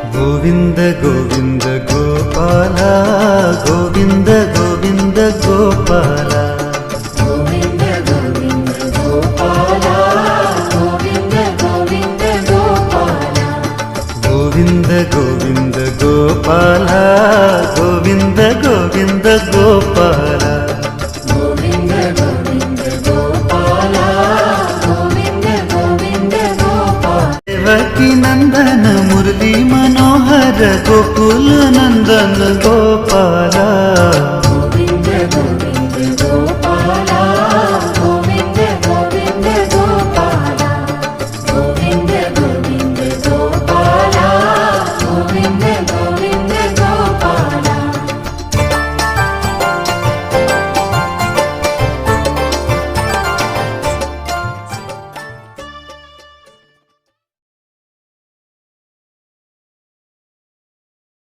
Govinda Govinda Gopala Govinda Govinda Gopala Govinda Govinda Gopala Govinda Govinda Gopala Govinda Govinda Gopala Govinda Govinda Gopala Govinda Govinda Gopala Govinda Govinda Gopala Devaki Nandana Murali Manohara Gokula Nandana Gopala Govinda Govinda Gopala